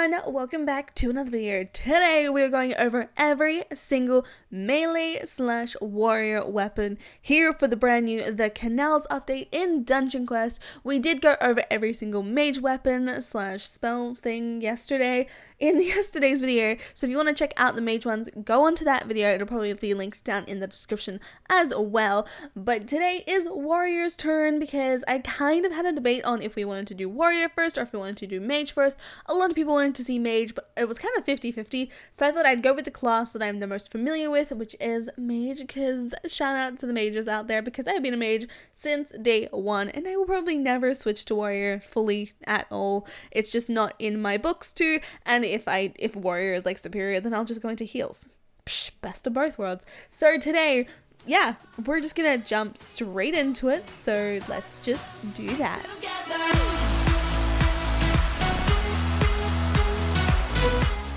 everyone, welcome back to another video. Today we're going over every single melee/warrior weapon here for the brand new the CANAL'S update in Dungeon Quest. We did go over every single mage weapon/spell thing yesterday in yesterday's video, so if you want to check out the mage ones, go onto that video. It'll probably be linked down in the description as well. But today is warrior's turn because I kind of had a debate on if we wanted to do warrior first or if we wanted to do mage first. A lot of people wanted to see mage, but it was kind of 50-50, so I thought I'd go with the class that I'm the most familiar with, which is mage, because shout out to the mages out there, because I've been a mage since day one and I will probably never switch to warrior fully at all. It's just not in my books too, and if warrior is like superior, then I'll just go into heals. Psh, best of both worlds. So today, yeah, we're just gonna jump straight into it, so let's just do that.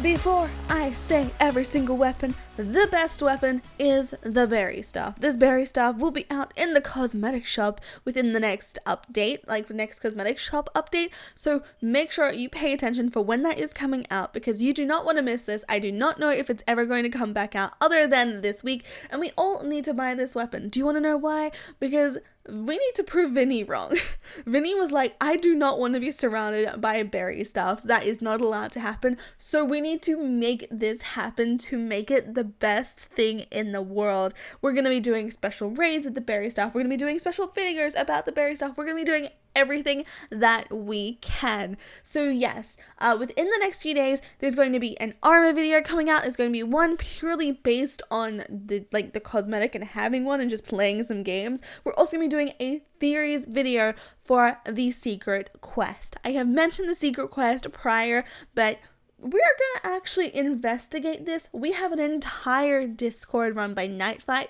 Before I say every single weapon, the best weapon is the berry staff. This berry staff will be out in the cosmetic shop within the next update, like the next cosmetic shop update, so make sure you pay attention for when that is coming out, because you do not want to miss this. I do not know if it's ever going to come back out other than this week, and we all need to buy this weapon. Do you want to know why? Because we need to prove Vinny wrong. Vinny was like, I do not want to be surrounded by berry staffs. That is not allowed to happen. So we need to make this happen to make it the best thing in the world. We're going to be doing special raids with the berry staff. We're going to be doing special figures about the berry staff. We're going to be doing everything that we can. So yes, within the next few days, there's going to be an armor video coming out. There's going to be one purely based on the cosmetic and having one and just playing some games. We're also going to be doing a theories video for the secret quest. I have mentioned the secret quest prior, but we're gonna actually investigate this. We have an entire Discord run by Nightfight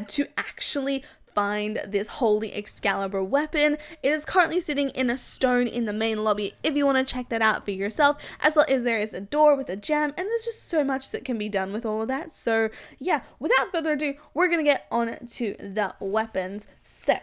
to actually find this holy Excalibur weapon. It is currently sitting in a stone in the main lobby if you want to check that out for yourself, as well as there is a door with a gem, and there's just so much that can be done with all of that. So yeah, without further ado, we're gonna get on to the weapons. So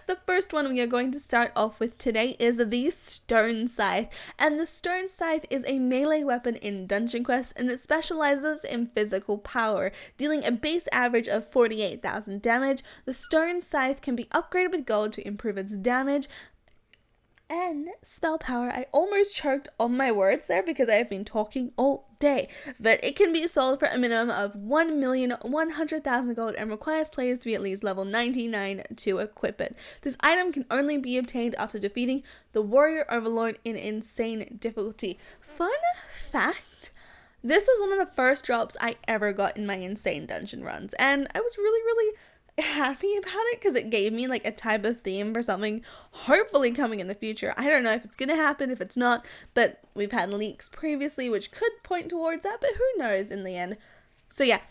the first one we are going to start off with today is the Stone Scythe, and the Stone Scythe is a melee weapon in Dungeon Quest, and it specializes in physical power, dealing a base average of 48,000 damage. The Stone Scythe can be upgraded with gold to improve its damage and spell power. I almost choked on my words there because I have been talking all day, but it can be sold for a minimum of 1,100,000 gold and requires players to be at least level 99 to equip it. This item can only be obtained after defeating the warrior overlord in insane difficulty. Fun fact, this was one of the first drops I ever got in my insane dungeon runs, and I was really happy about it because it gave me like a type of theme for something hopefully coming in the future. I don't know if it's gonna happen, if it's not, but we've had leaks previously which could point towards that, but who knows in the end. So yeah,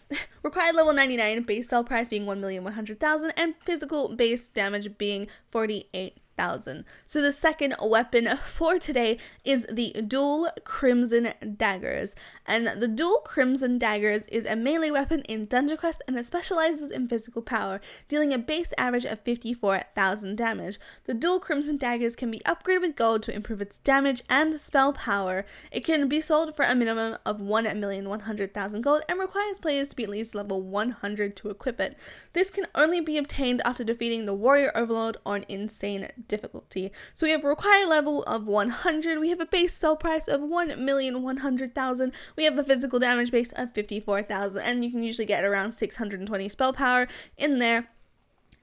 required level 99, base sell price being 1,100,000, and physical base damage being 48,000. So the second weapon for today is the Dual Crimson Daggers, and the Dual Crimson Daggers is a melee weapon in Dungeon Quest, and it specializes in physical power, dealing a base average of 54,000 damage. The Dual Crimson Daggers can be upgraded with gold to improve its damage and spell power. It can be sold for a minimum of 1,100,000 gold and requires players to be at least level 100 to equip it. This can only be obtained after defeating the warrior overlord on insane difficulty. So we have a required level of 100, we have a base sell price of 1,100,000, we have a physical damage base of 54,000, and you can usually get around 620 spell power in there.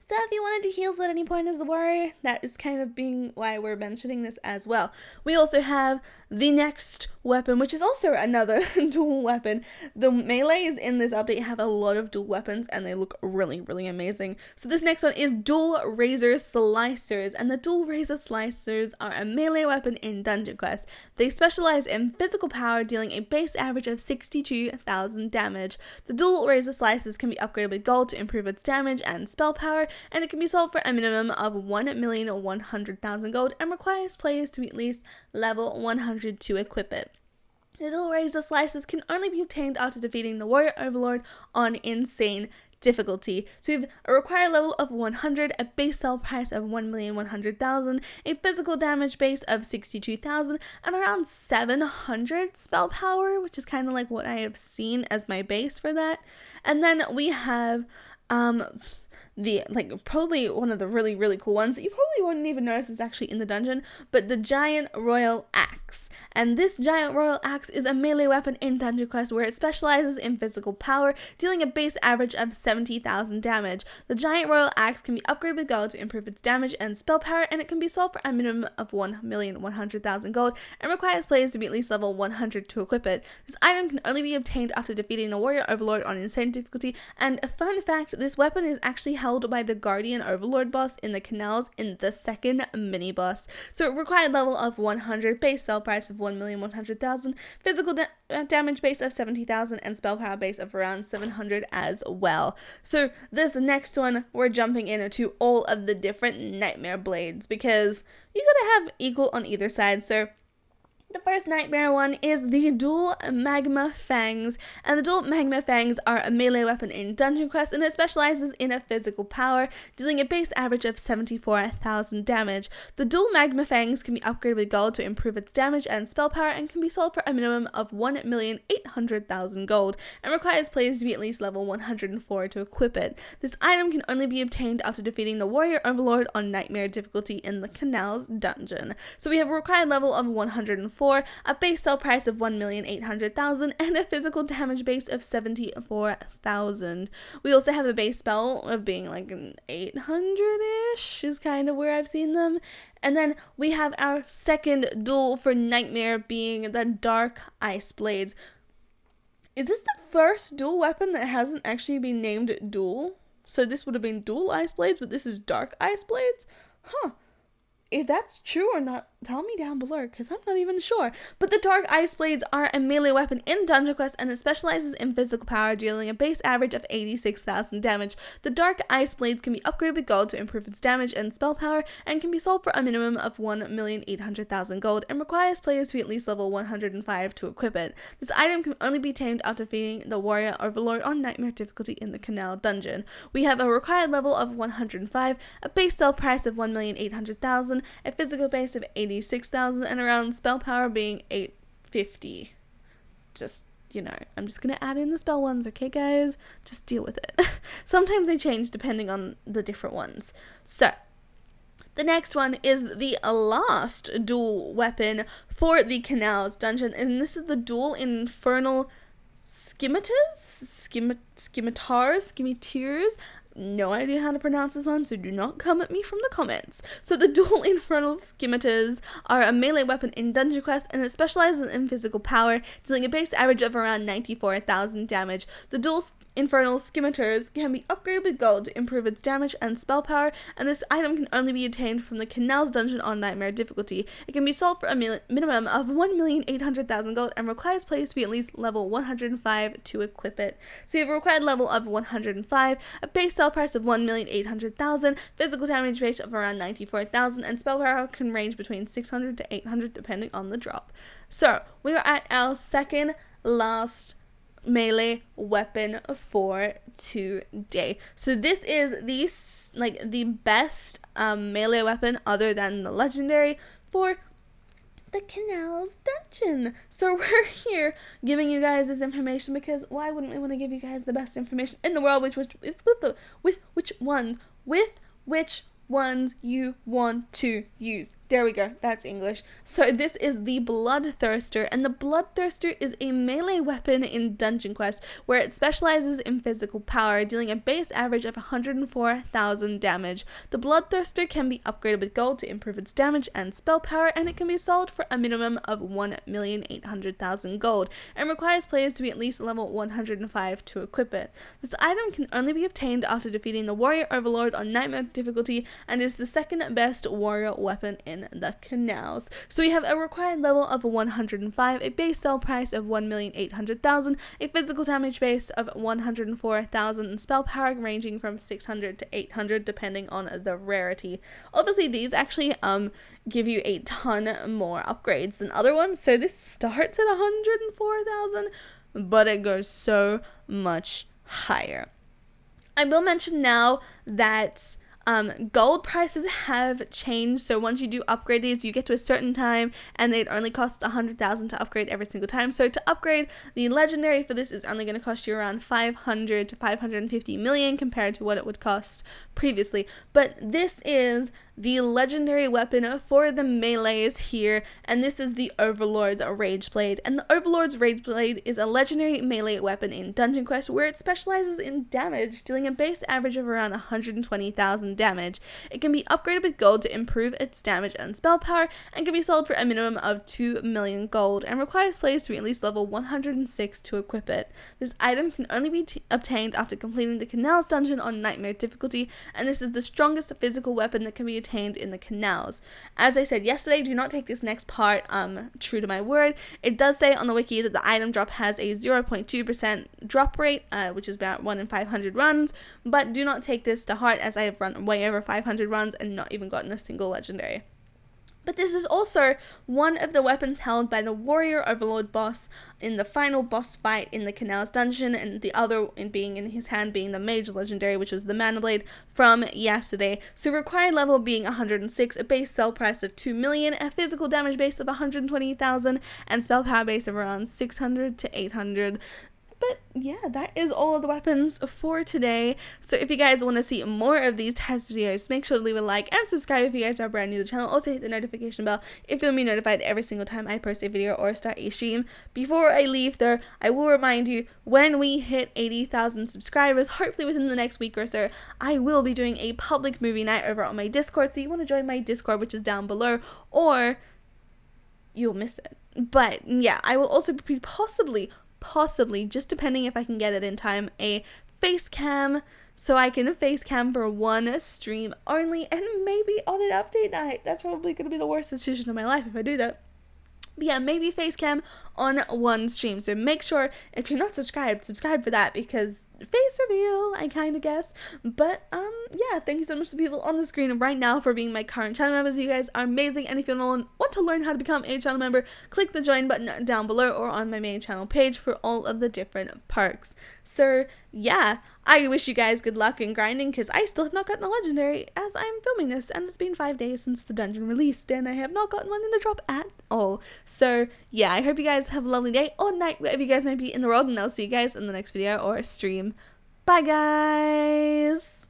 So if you want to do heals at any point as a warrior, that is kind of being why we're mentioning this as well. We also have the next weapon, which is also another dual weapon. The melees in this update have a lot of dual weapons and they look really amazing. So this next one is Dual Razor Slicers, and the Dual Razor Slicers are a melee weapon in Dungeon Quest. They specialize in physical power, dealing a base average of 62,000 damage. The Dual Razor Slicers can be upgraded with gold to improve its damage and spell power, and it can be sold for a minimum of 1,100,000 gold and requires players to be at least level 100 to equip it. The Dual Razor Slicers can only be obtained after defeating the warrior overlord on insane difficulty. So we have a required level of 100, a base sell price of 1,100,000, a physical damage base of 62,000, and around 700 spell power, which is kind of like what I have seen as my base for that. And then we have probably one of the really cool ones that you probably wouldn't even notice is actually in the dungeon, but the giant royal axe. And this giant royal axe is a melee weapon in Dungeon Quest where it specializes in physical power, dealing a base average of 70,000 damage. The giant royal axe can be upgraded with gold to improve its damage and spell power, and it can be sold for a minimum of 1,100,000 gold and requires players to be at least level 100 to equip it. This item can only be obtained after defeating the warrior overlord on insane difficulty, and a fun fact, this weapon is actually held by the guardian overlord boss in the canals in the second mini boss. So it required level of 100, base sell price of 1,100,000, physical damage base of 70,000, and spell power base of around 700 as well. So this next one, we're jumping into all of the different nightmare blades because you gotta have equal on either side. So the first nightmare one is the dual magma fangs, and the dual magma fangs are a melee weapon in Dungeon Quest, and it specializes in a physical power, dealing a base average of 74,000 damage. The dual magma fangs can be upgraded with gold to improve its damage and spell power, and can be sold for a minimum of 1,800,000 gold, and requires players to be at least level 104 to equip it. This item can only be obtained after defeating the warrior overlord on nightmare difficulty in the CANAL'S dungeon. So we have a required level of 104, a base sell price of 1,800,000, and a physical damage base of 74,000. We also have a base spell of being like an 800-ish is kind of where I've seen them. And then we have our second duel for nightmare being the dark ice blades. Is this the first dual weapon that hasn't actually been named dual? So this would have been dual ice blades, but this is dark ice blades? Huh. If that's true or not, tell me down below, because I'm not even sure. But the Dark Ice Blades are a melee weapon in Dungeon Quest, and it specializes in physical power, dealing a base average of 86,000 damage. The Dark Ice Blades can be upgraded with gold to improve its damage and spell power, and can be sold for a minimum of 1,800,000 gold, and requires players to be at least level 105 to equip it. This item can only be tamed after defeating the warrior overlord on nightmare difficulty in the Canal dungeon. We have a required level of 105, a base sell price of 1,800,000, a physical base of 86,000, and around spell power being 850. Just, I'm just gonna add in the spell ones, okay guys? Just deal with it. Sometimes they change depending on the different ones. So, the next one is the last dual weapon for the Canals dungeon, and this is the dual Infernal Skimaters. No idea how to pronounce this one, so do not come at me from the comments. So the dual Infernal Skimaters are a melee weapon in Dungeon Quest, and it specializes in physical power, dealing a base average of around 94,000 damage. The dual Infernal Skimaters can be upgraded with gold to improve its damage and spell power, and this item can only be obtained from the Canals dungeon on nightmare difficulty. It can be sold for a minimum of 1,800,000 gold and requires players to be at least level 105 to equip it. So you have a required level of 105, a base sell price of 1,800,000, physical damage base of around 94,000, and spell power can range between 600 to 800 depending on the drop. So we are at our second last melee weapon for today. So this is the best melee weapon other than the legendary for the Canals dungeon. So we're here giving you guys this information because why wouldn't we want to give you guys the best information in the world, with which ones you want to use. There we go, that's English. So this is the Bloodthirster, and the Bloodthirster is a melee weapon in Dungeon Quest where it specializes in physical power, dealing a base average of 104,000 damage. The Bloodthirster can be upgraded with gold to improve its damage and spell power, and it can be sold for a minimum of 1,800,000 gold, and requires players to be at least level 105 to equip it. This item can only be obtained after defeating the warrior overlord on nightmare difficulty, and is the second best warrior weapon in the Canals. So we have a required level of 105, a base sell price of 1,800,000, a physical damage base of 104,000, and spell power ranging from 600 to 800 depending on the rarity. Obviously these actually give you a ton more upgrades than other ones, so this starts at 104,000, but it goes so much higher. I will mention now that gold prices have changed, so once you do upgrade these, you get to a certain time and it only costs 100,000 to upgrade every single time. So to upgrade the legendary for this is only going to cost you around 500 to 550 million compared to what it would cost previously. But this is the legendary weapon for the melees here, and this is the Overlord's Rage Blade. And the Overlord's Rage Blade is a legendary melee weapon in Dungeon Quest where it specializes in damage, dealing a base average of around 120,000 damage. It can be upgraded with gold to improve its damage and spell power, and can be sold for a minimum of 2 million gold, and requires players to be at least level 106 to equip it. This item can only be obtained after completing the CANAL'S dungeon on Nightmare difficulty, and this is the strongest physical weapon that can be attained in the CANAL'S. As I said yesterday, do not take this next part true to my word. It does say on the wiki that the item drop has a 0.2% drop rate, which is about 1 in 500 runs, but do not take this to heart, as I have run way over 500 runs and not even gotten a single legendary. But this is also one of the weapons held by the Warrior Overlord boss in the final boss fight in the CANAL'S dungeon, and the other being in his hand being the Mage legendary, which was the Mana Blade from yesterday. So required level being 106, a base sell price of 2 million, a physical damage base of 120,000, and spell power base of around 600 to 800. But yeah, that is all of the weapons for today. So if you guys want to see more of these types of videos, make sure to leave a like and subscribe if you guys are brand new to the channel. Also hit the notification bell if you'll be notified every single time I post a video or start a stream. Before I leave though, I will remind you, when we hit 80,000 subscribers, hopefully within the next week or so, I will be doing a public movie night over on my Discord. So you want to join my Discord, which is down below, or you'll miss it. But yeah, I will also be possibly, just depending if I can get it in time, a face cam, so I can face cam for one stream only, and maybe on an update night. That's probably going to be the worst decision of my life if I do that. But yeah, maybe face cam on one stream. So make sure, if you're not subscribed, subscribe for that, because face reveal, I kind of guess. But yeah, thank you so much to the people on the screen right now for being my current channel members. You guys are amazing, and if you want to learn how to become a channel member, click the join button down below or on my main channel page for all of the different perks. So yeah, I wish you guys good luck in grinding, because I still have not gotten a legendary as I'm filming this, and it's been 5 days since the dungeon released and I have not gotten one in the drop at all. So yeah, I hope you guys have a lovely day or night wherever you guys may be in the world, and I'll see you guys in the next video or stream. Bye guys!